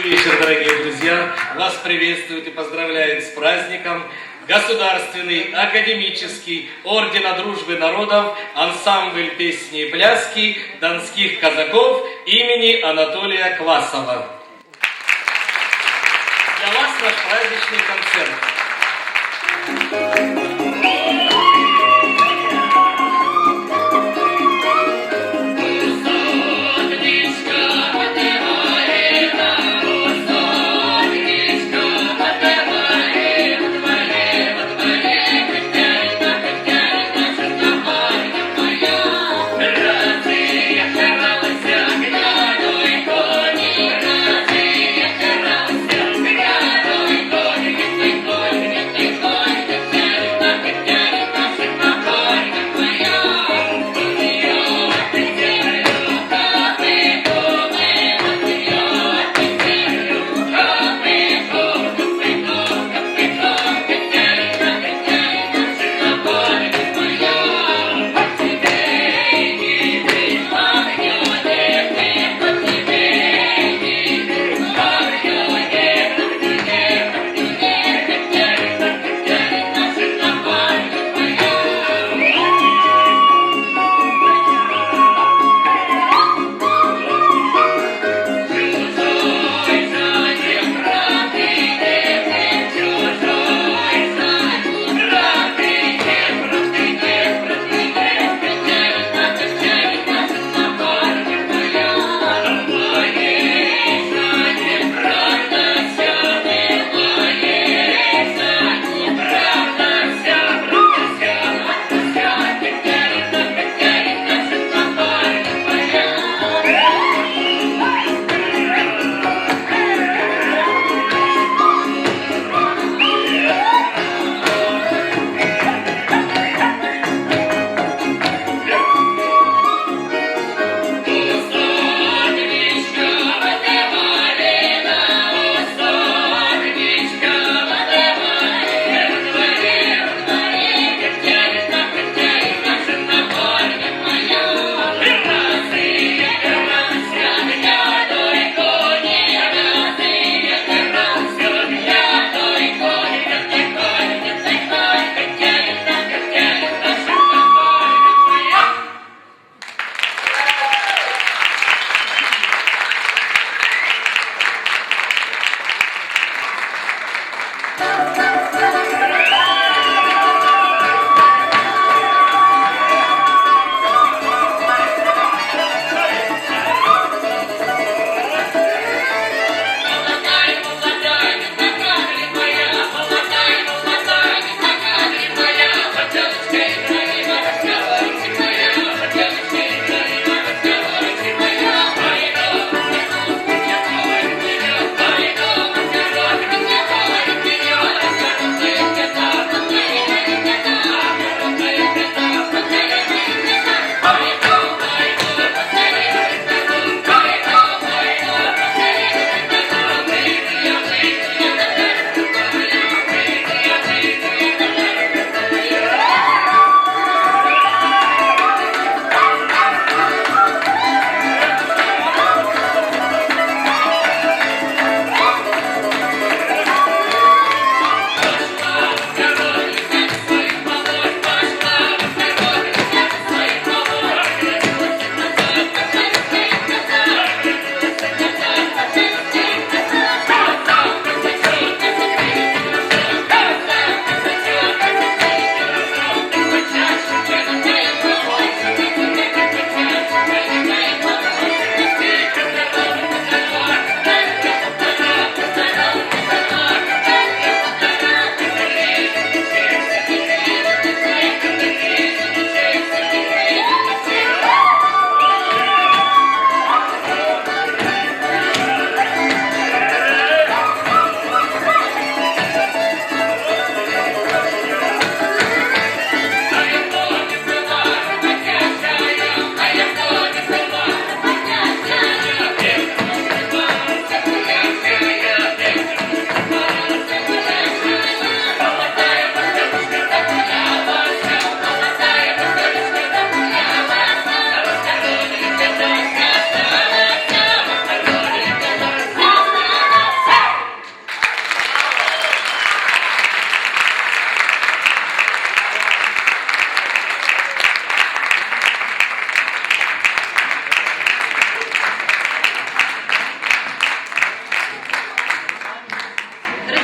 вечер, дорогие друзья! Вас приветствует и поздравляет с праздником Государственный академический ордена дружбы народов ансамбль песни и пляски донских казаков имени Анатолия Квасова. Для вас наш праздничный концерт.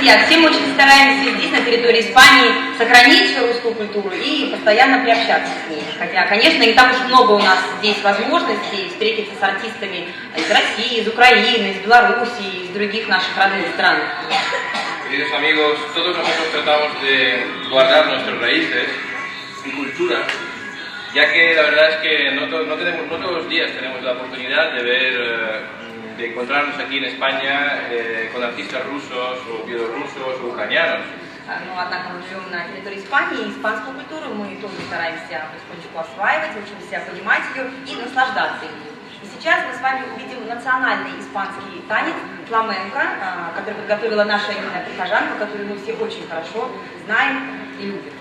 друзья, все мы очень стараемся здесь, на территории Испании, сохранить русскую культуру и постоянно приобщаться к ней. Хотя, конечно, не так уж много у нас здесь возможностей встретиться с артистами из России, из Украины, из Беларуси, из других наших родных стран. Queridos amigos, todos nosotros tratamos de guardar nuestras raíces y cultura, ya que la verdad es que no todos los días tenemos la oportunidad de de encontrarnos aquí en España con artistas rusos o bielorrusos o ucranianos. Но, однако, мы живем на территории Испании, и испанскую культуру мы тоже стараемся потихонечку осваивать, учимся понимать ее и наслаждаться ею. И сейчас мы с вами увидим национальный испанский танец фламенко, который подготовила наша юная прихожанка, которую мы все очень хорошо знаем и любим.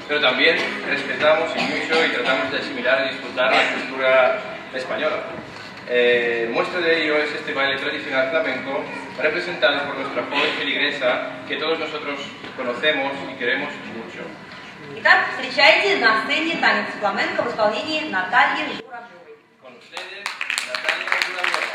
Pero también respetamos y mucho y tratamos de asimilar y disfrutar la cultura española. Muestra de ello es este baile tradicional flamenco representado por nuestra joven feligresa que todos nosotros conocemos y queremos mucho. Итак, встречайте на сцене танец фламенко в исполнении Натальи Журавлевой. Con ustedes, Natalia Jurado.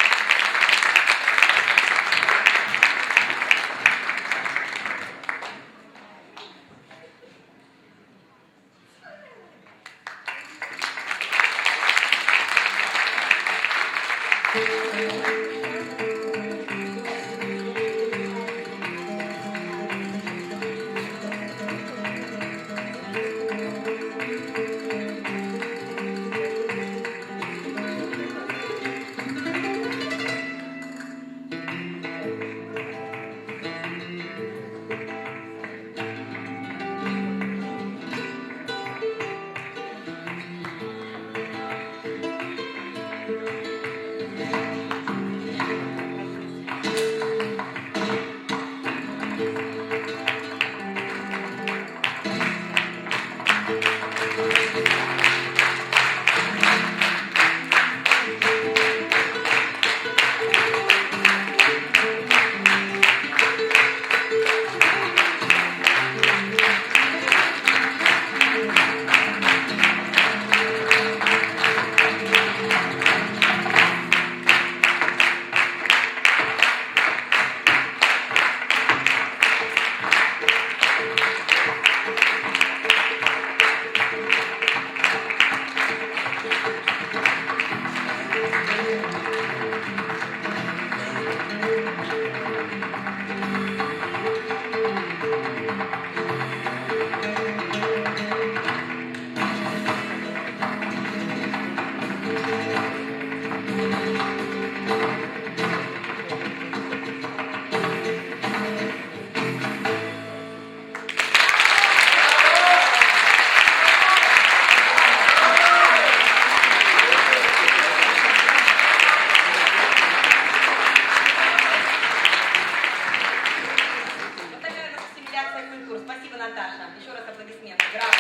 Спасибо, Наташа. Еще раз аплодисменты. Браво.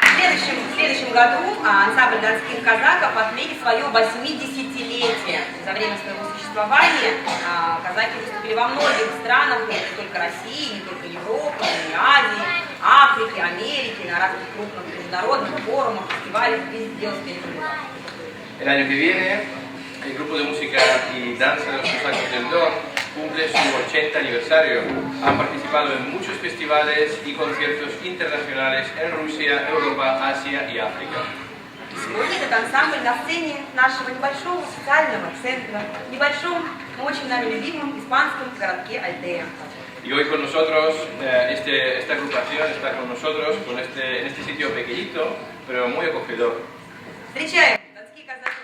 В следующем году ансамбль донских казаков отметит свое 80-летие. За время своего существования казаки выступили во многих странах, не только России, не только Европы, но и Азии, Африки, Америки, на разных крупных международных форумах, фестивалях, везде успели побывать. El año que viene, el grupo de música y danza de los Cosacos del Don cumple su 80 aniversario. Han participado en muchos festivales y conciertos internacionales en Rusia, Europa, Asia y África. Сегодня этот ансамбль на сцене нашего небольшого социального центра, небольшом, но очень нами любимом испанском городке Альдея. Y hoy con nosotros, esta agrupación está con nosotros en este sitio pequeñito, pero muy acogedor. Встречаем донские казаки.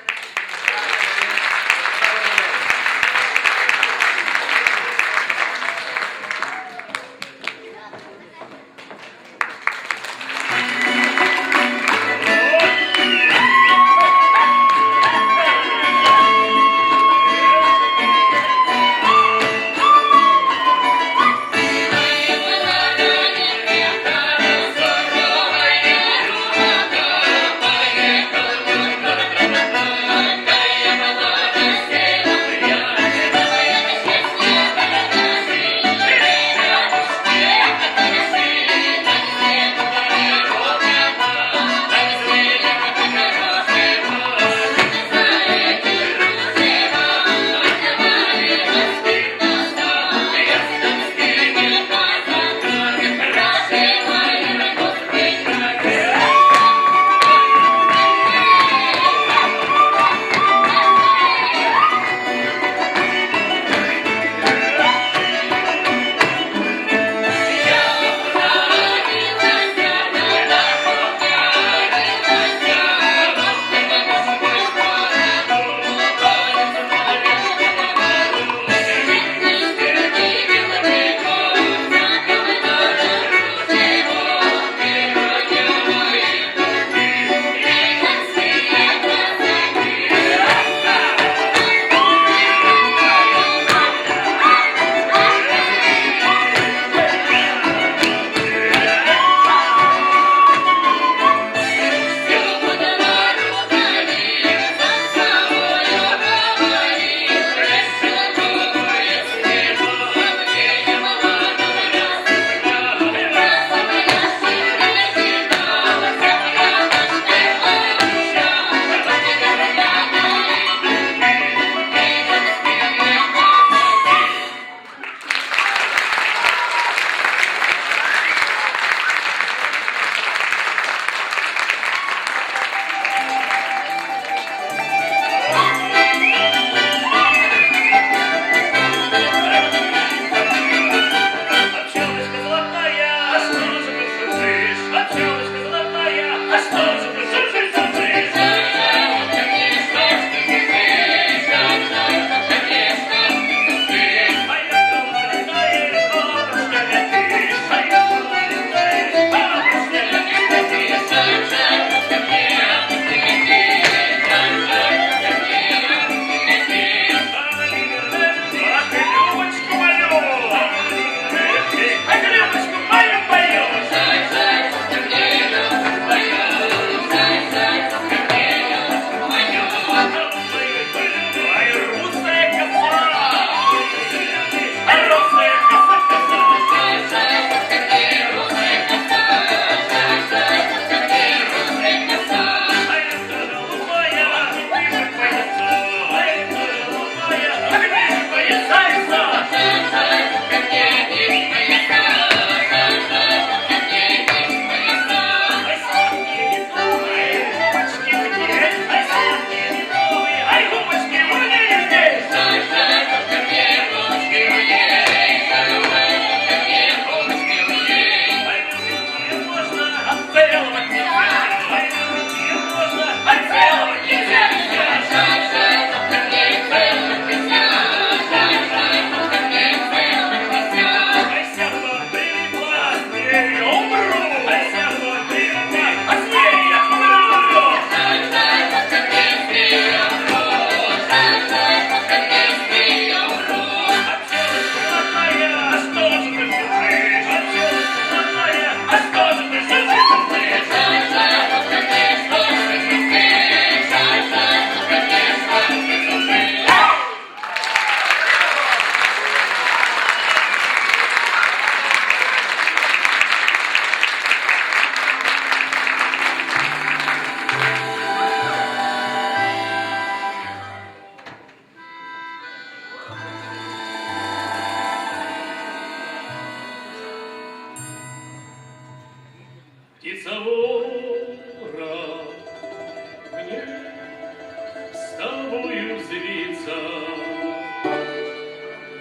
резвиться.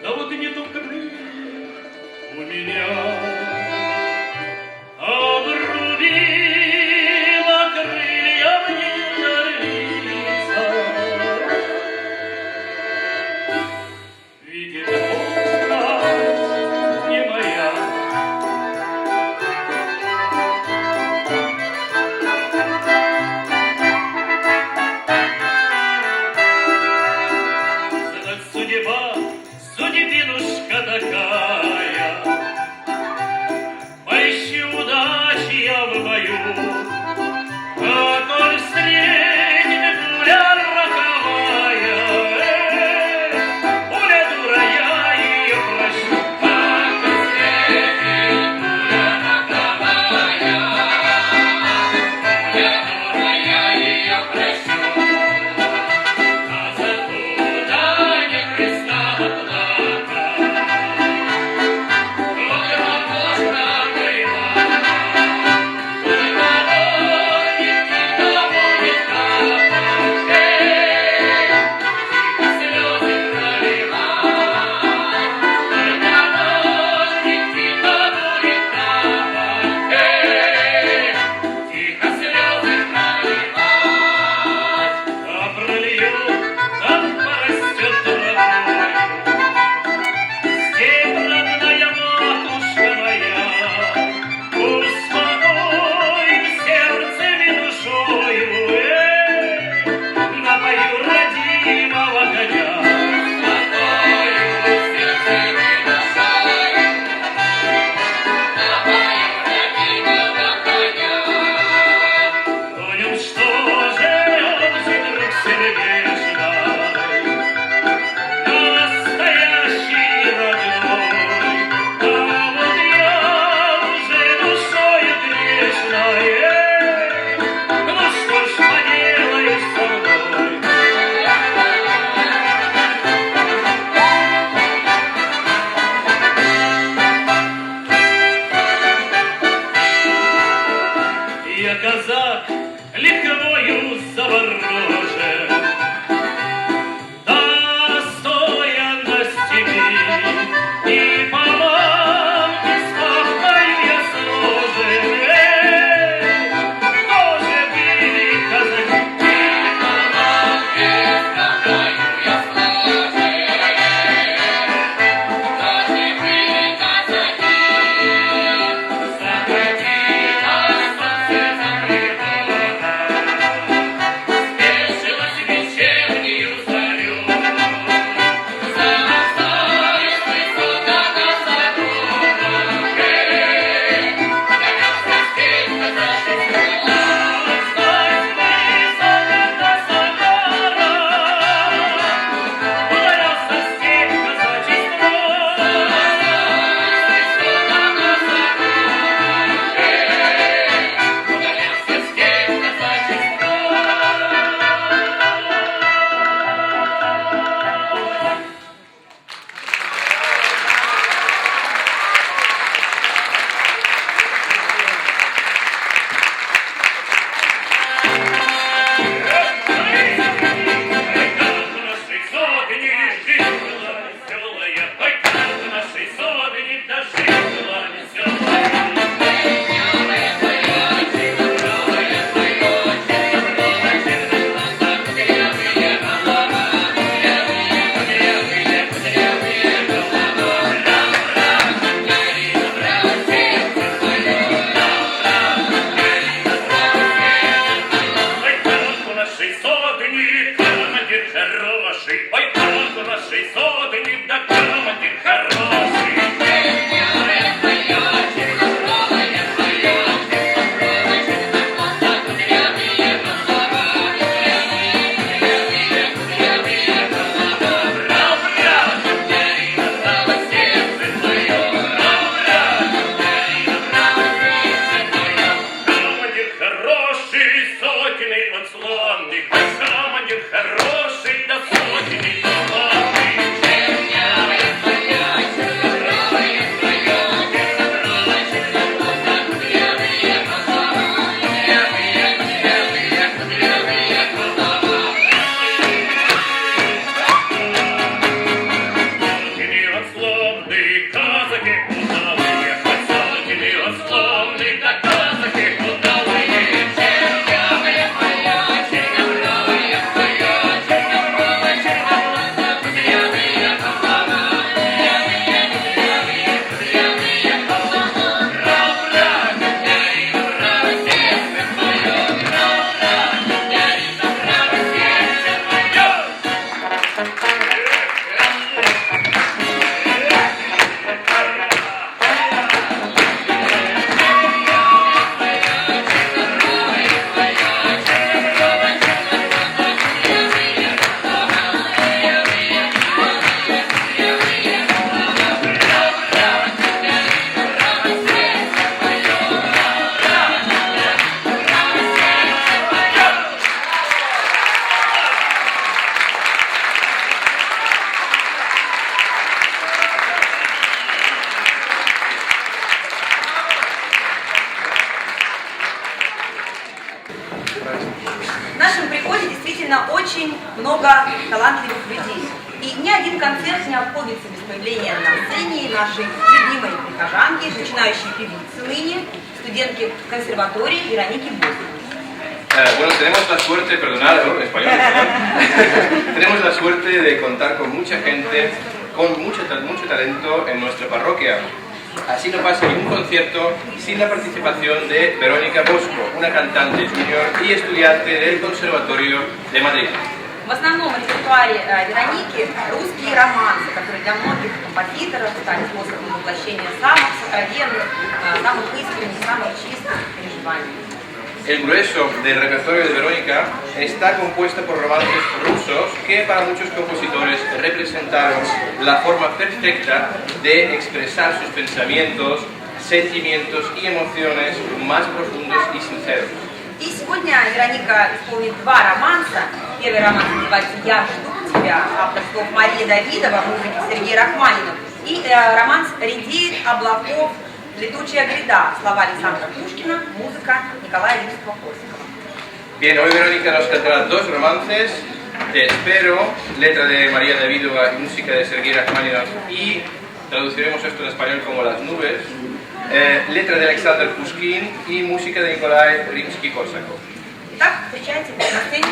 Да вот и нету крылья у меня, обрубила крылья мне орлица. Видит Бог, не моя. Задать судьба, судьбинушка такая, поищи удачи я в бою, а коль встретит пуля роковая, пуля дура, я ее прощу. Как встретит пуля роковая, пуля дура, я ее прощу. А закуда не пристала плака, только можно война. Только дорогих тихо будет капать, тихо слезы проливать. Только дорогих тихо будет капать, тихо слезы проливать. А пролью, там порастет травою, степь родная матушка моя, успокоим сердцем и душою, напою родимого коня. Успокою сердцем и душою, напою родимого коня. Конем что же друг сердечный, настоящий родной, а вот я уже душою грешной, ну что ж поделаешь со мной? Я казак легковою заворожен, достоян на степи, и по лавке с папкою я сложен. Тоже были казаки, и по лавке с папкою я сложен. Тоже были казаки, заходи на солнце закрывало, спел В нашем приходе действительно очень много талантливых людей. И ни один концерт не обходится без появления на сцене нашей любимой прихожанки, начинающей певицы ныне, студентки консерватории Вероники Босс. Bueno, tenemos la suerte, perdonad, ¿no? Español, perdón. Tenemos la suerte de contar con mucha gente, con mucho talento en nuestra parroquia. Así no pasa ningún concierto sin la participación de Verónica Bosco, una cantante junior y estudiante del Conservatorio de Madrid. В основном репертуаре Вероники русские романсы, которые для многих композиторов стали способом воплощения самых сокровенных, самых искренних, самых чистых переживаний. El grueso del repertorio de Verónica está compuesta por romances rusos que para muchos compositores representaron la forma perfecta de expresar sus pensamientos, sentimientos y emociones más profundos y sinceros. И сегодня Вероника исполнит два романса. Первый романс называется «Я жду тебя», авторство Марии Давидова, музыки Сергея Рахманинова. И романс «Редеет облаков летучая гряда», слова Александра Пушкина, музыка Николая Римского-Корсакова. Bien, hoy Verónica nos cantará dos romances, Te espero, letra de María Davidova y música de Sergei Rachmaninov, y traduciremos esto en español como Las nubes, letra de Alexander Pushkin y música de Nikolai Rimsky-Korsakov. Итак, встречайте на сцене.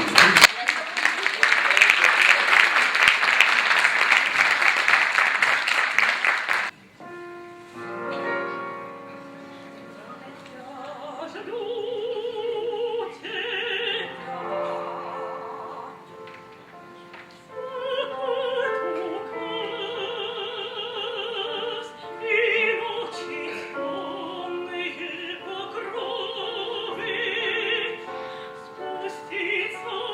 Спуститься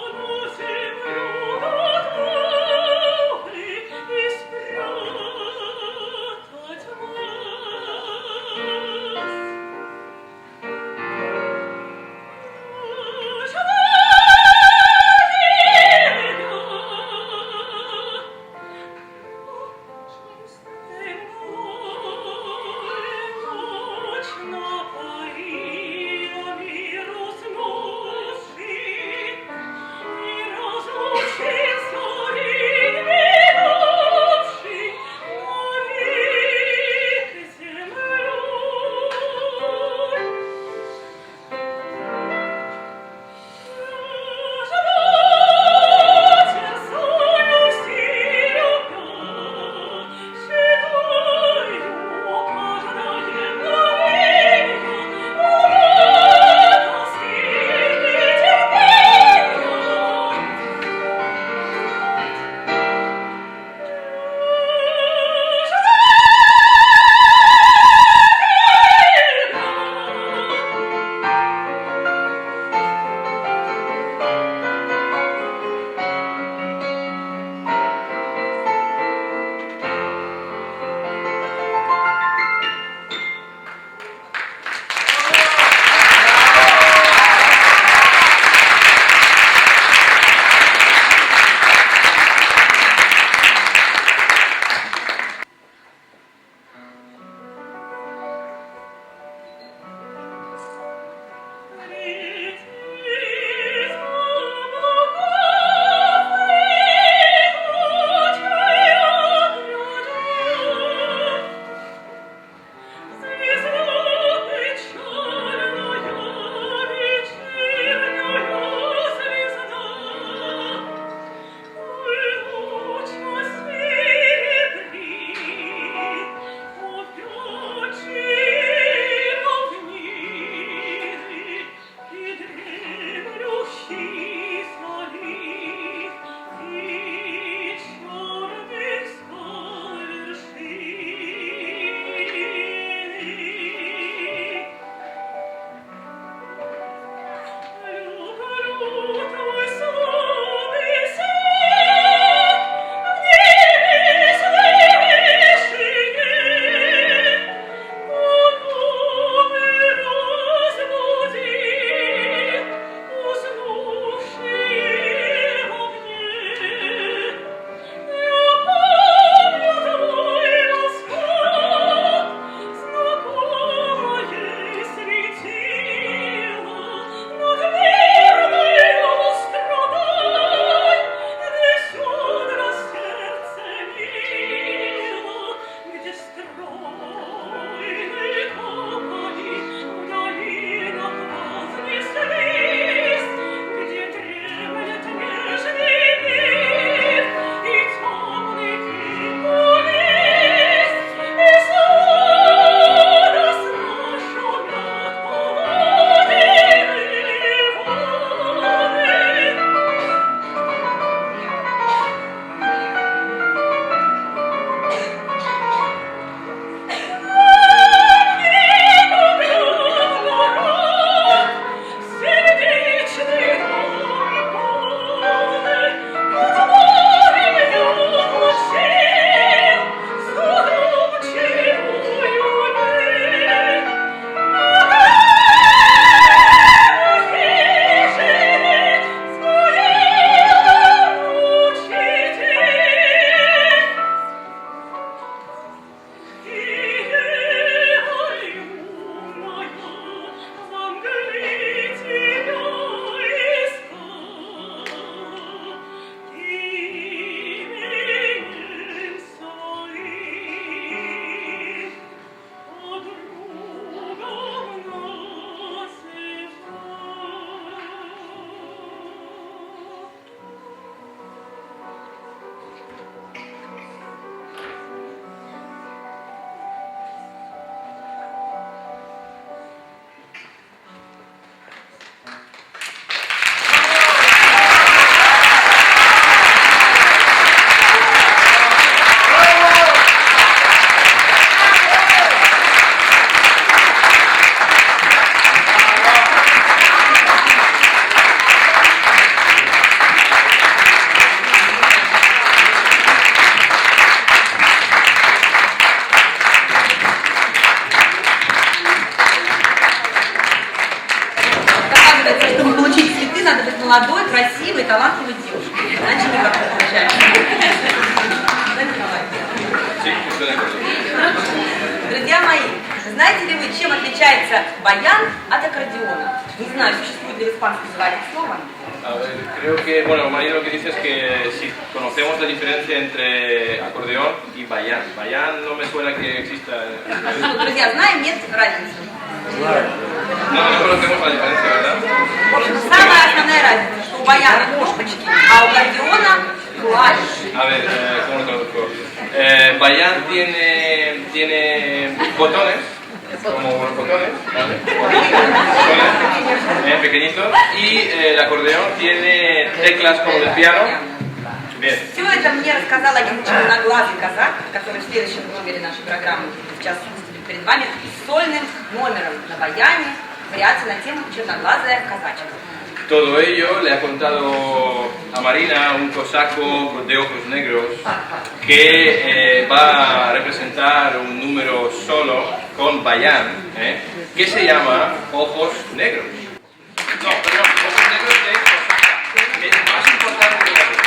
красивой, талантливой девушкой. Иначе никак не получается. Да, Николай? Sí, estoy de acuerdo. Друзья мои, знаете ли вы, чем отличается баян от аккордеона? Не знаю, существует ли в испанском языке слово. A ver, creo que, bueno, María lo que dice es que si conocemos la diferencia entre acordeón y bayán. Bayán no me suena que exista. Ну, друзья, знаем, нет разницы. No conocemos la diferencia, ¿verdad? В общем, самая основная разница, что у баяна кошечки, а у аккордеона клавиши. A ver, ¿cómo lo traduzco? Bayán tiene botones, como unos botones, ¿vale? Botones, pequeñitos, y el acordeón tiene teclas como del piano. Bien. Все это мне рассказал один черноглазый казак, который в следующем номере нашей программы сейчас выступит перед вами с сольным номером на баяне, вариация на тему «Черноглазая казачка». Todo ello le ha contado a Marina, un cosaco de ojos negros, que va a representar un número solo con bayán, que se llama Ojos Negros. No, perdón, Ojos Negros de cosaca, que es más importante que la otra.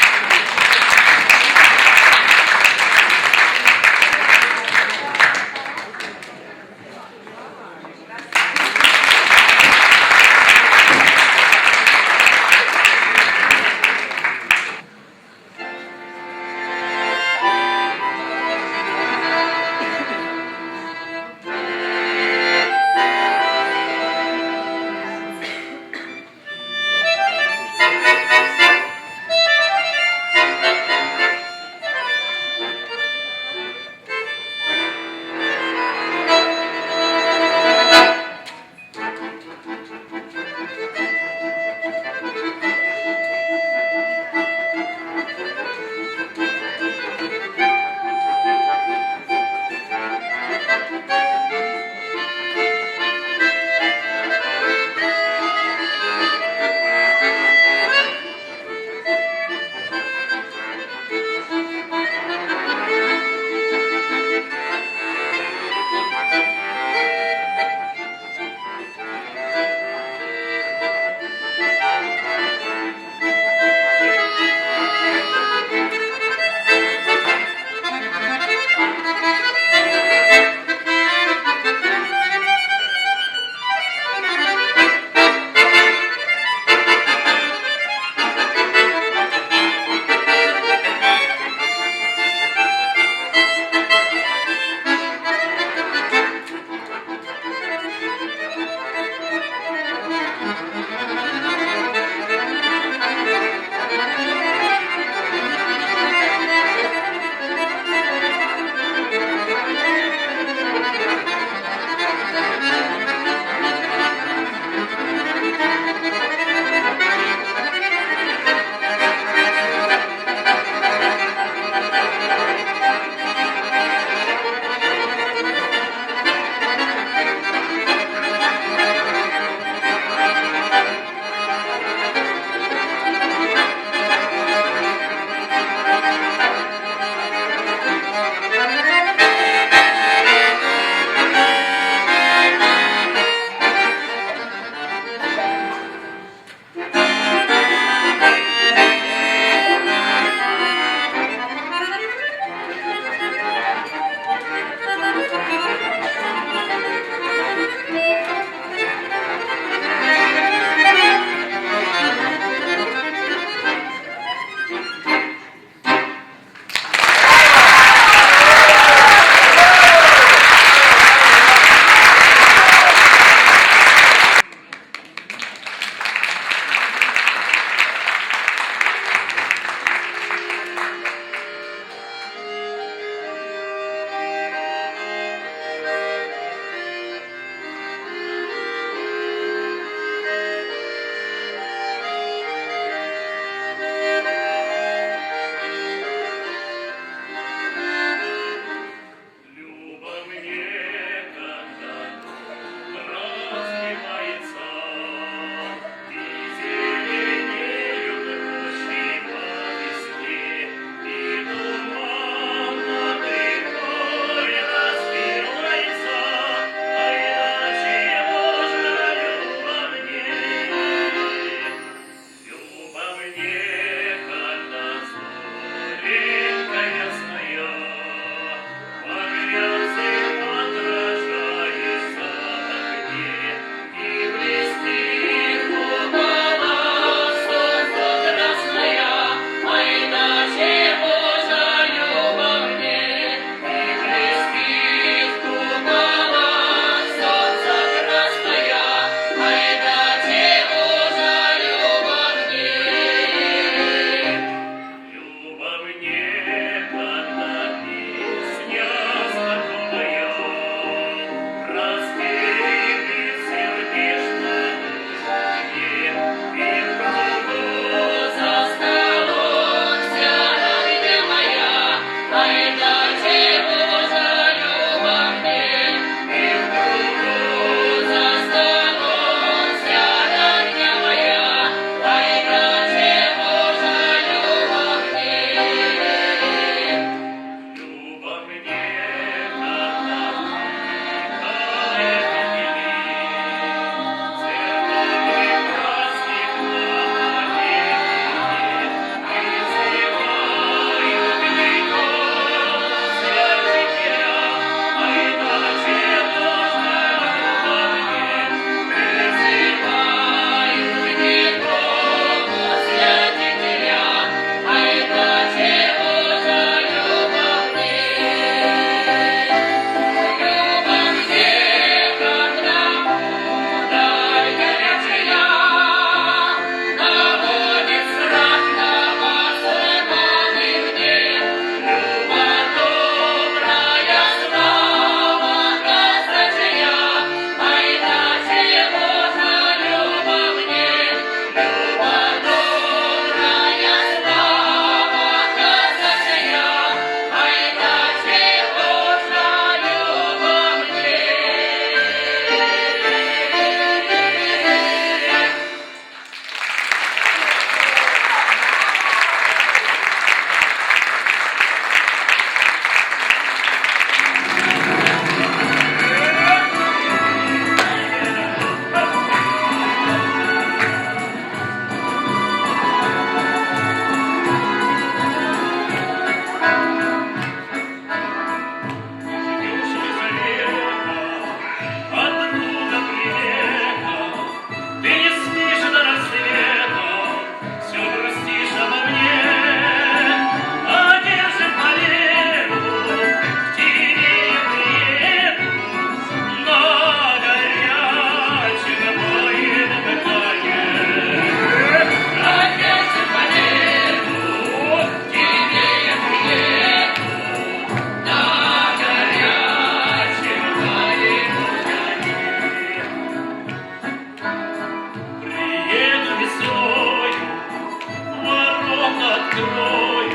открою,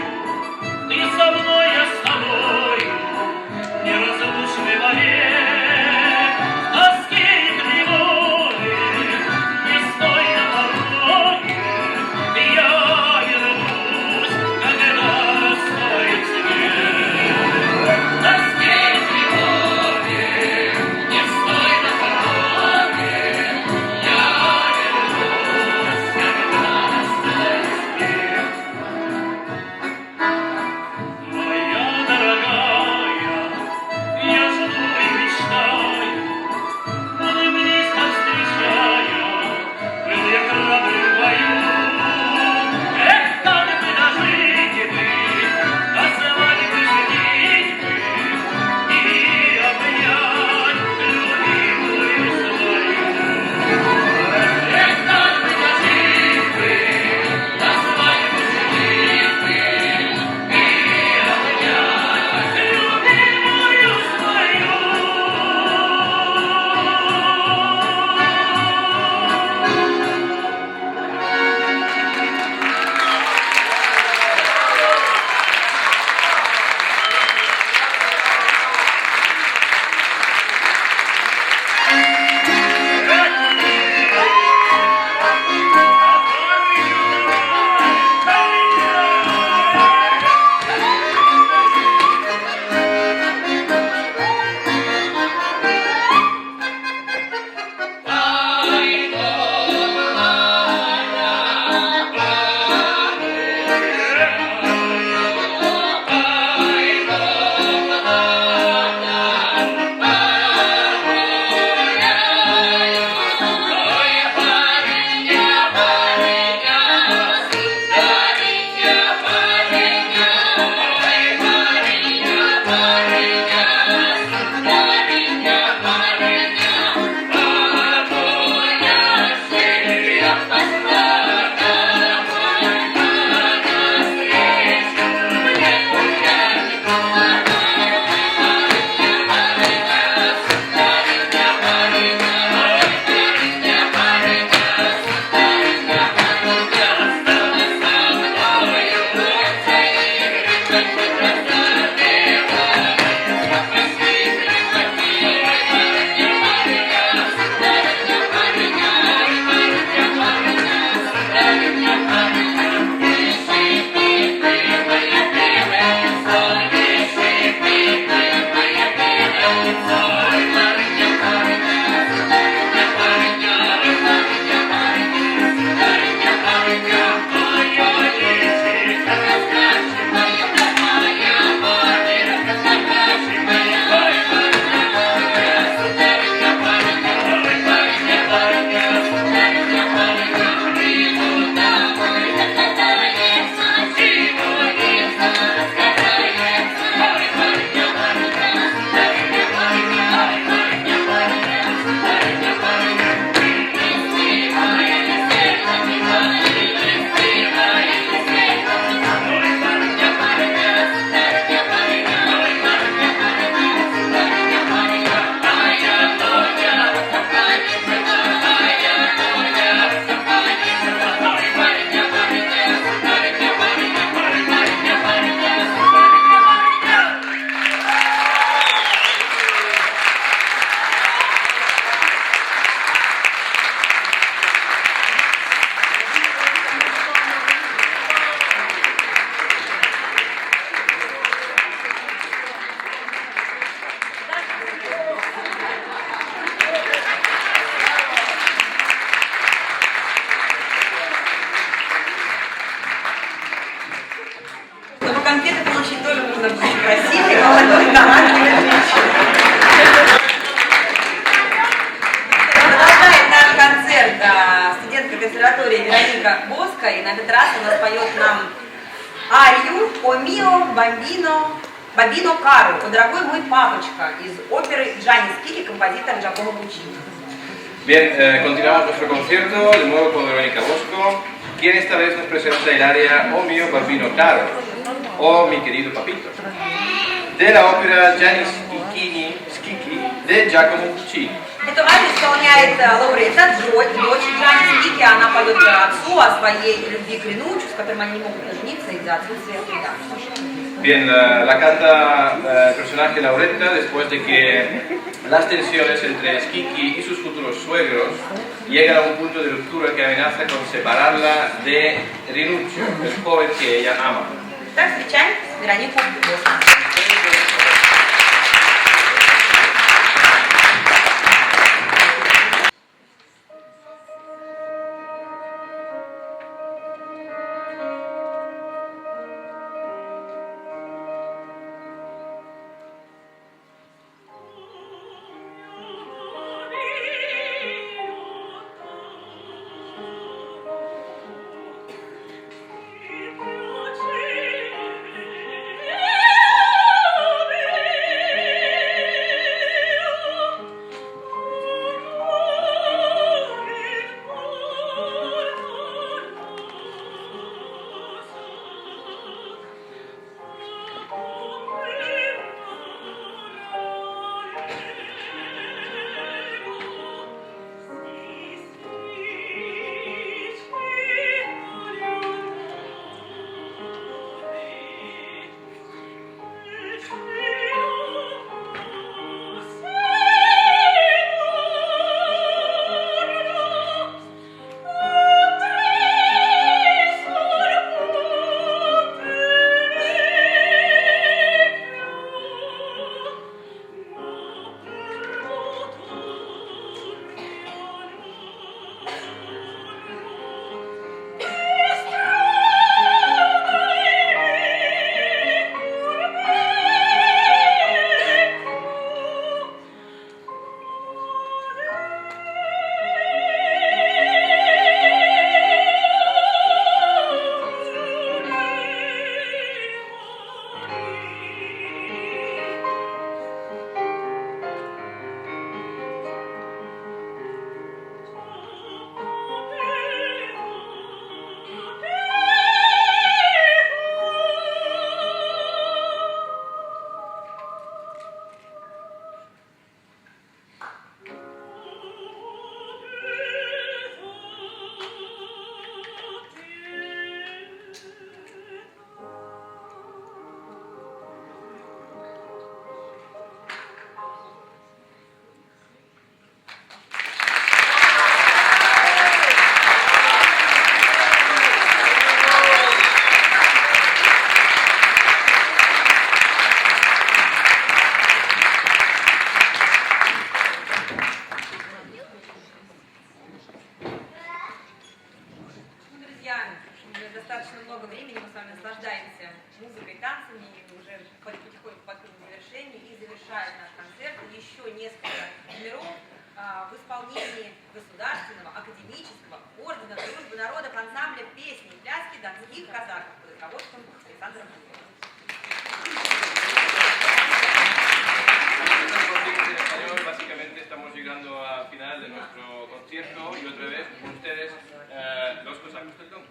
ты со мной, я с тобою, неразлучный вовек, в тоске и тревоге, не стой на пороге, я вернусь, когда растает снег. В тоске и тревоге, не стой на пороге, я вернусь, когда растает снег. Моя дорогая, я жду и мечтаю, будем близко встречая, был я храбрым в бою. Эх, как бы дожить бы, до свадьбы женить бы и обнять любимую свою. Эх, как бы дожить бы, до свадьбы женить бы и обнять любимую свою. Чтобы конфеты получить, тоже нужно быть очень красивой, молодой, талантливой женщиной. Продолжает наш концерт студентка консерватории Вероника Боско, и на этот раз она споет нам арию «О мио бамбино каро», «О дорогой мой папочка» из оперы Джанни Скилли, композитор Джакомо Пуччини. Bien, continuamos nuestro concierto, de nuevo con Verónica Bosco, quien esta vez nos presenta el aria "Oh mio bambino caro", "Oh mi querido papito", de la ópera Gianni Schicchi, de Giacomo Puccini. Эту арию исполняет лауреата дочь Джани Скики. Она поет отцу о своей любви к Ринуччо, с которым они не могут пожениться из-за отсутствия вреда. Bien, la canta el personaje Lauretta después de que las tensiones entre Schicchi y sus futuros suegros llegan a un punto de ruptura que amenaza con separarla de Rinuccio, el joven que ella ama. Так, встречаем Веронику Босс. Достаточно много времени мы с вами наслаждаемся музыкой, танцами, и уже потихоньку подходим к завершению. И завершает наш концерт еще несколько номеров в исполнении государственного, академического ордена Дружбы народов ансамбля песни и пляски донских казаков под руководством Александра Мудрого. Básicamente estamos llegando al final de nuestro concierto y otra vez con ustedes los cosacos del Don.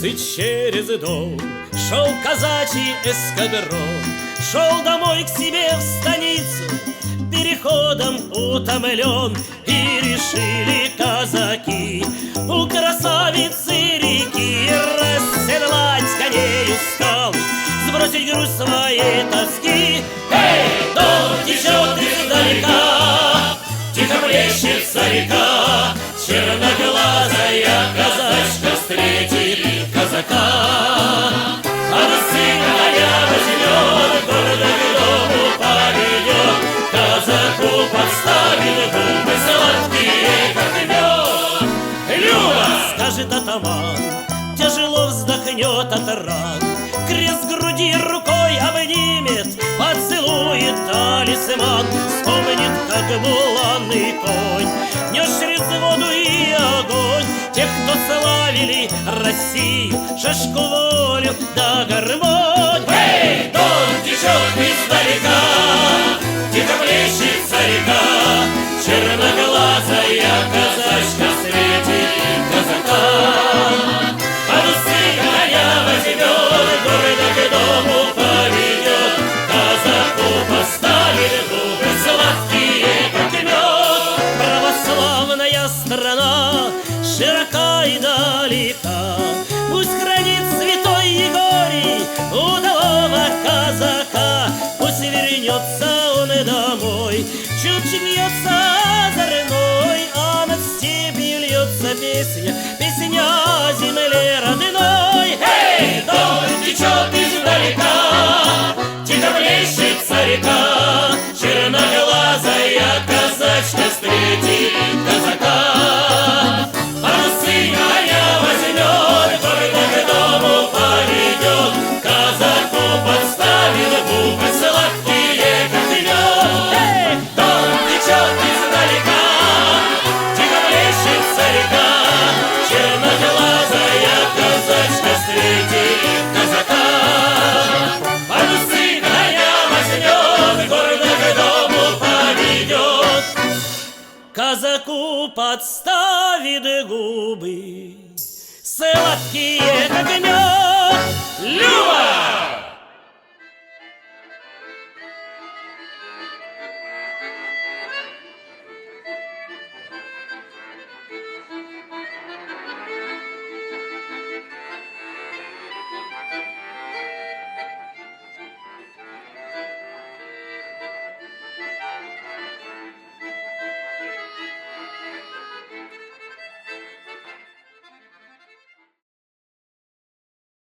улицы через дом шел казачий эскадрон, шел домой к себе в станицу, переходом утомлен, и решили казаки у красавицы реки расседлать коней устал, сбросить груз своей тоски. Эй, дом течет издалека, тихо плещется река, черноглазая казачка встретит казака. Она сына коня возьмет, гордо к дому поведет, казаку подставит губы сладкие, как мед. Люба, скажет атаман, тяжело вздохнет от ран, крест груди рукой обнимет, поцелует талисман, вспомнит, как буланный конь нес через воду и огонь тех, кто славили Россию, шашку, волю да гармонь. Эй, дон течет издалека, тихо плещется река, черноглазая казачка встретит казака. Под усы коня возьмет, гордо к дому поведет, казаку поставит губы сладкие, как мед. Православная страна широка и далека, пусть хранит святой Егорий удалого казака, пусть вернется он домой, чуть бьется озорной, а над степью льется песня, песня о земле родной. Эй, дом течет издалека, тихо плещется река, черноглазая казачка встретит казака. Парусы коня возьмет, гордо к дому поведет, казаку подставит губы сладкие, как мед. Эй, дом течет издалека, тихо плещется река, черноглазая казачка встретит казака. Парусы коня возьмет, гордо к дому поведет, казаку подставит губы сладкие, как мед. Люба!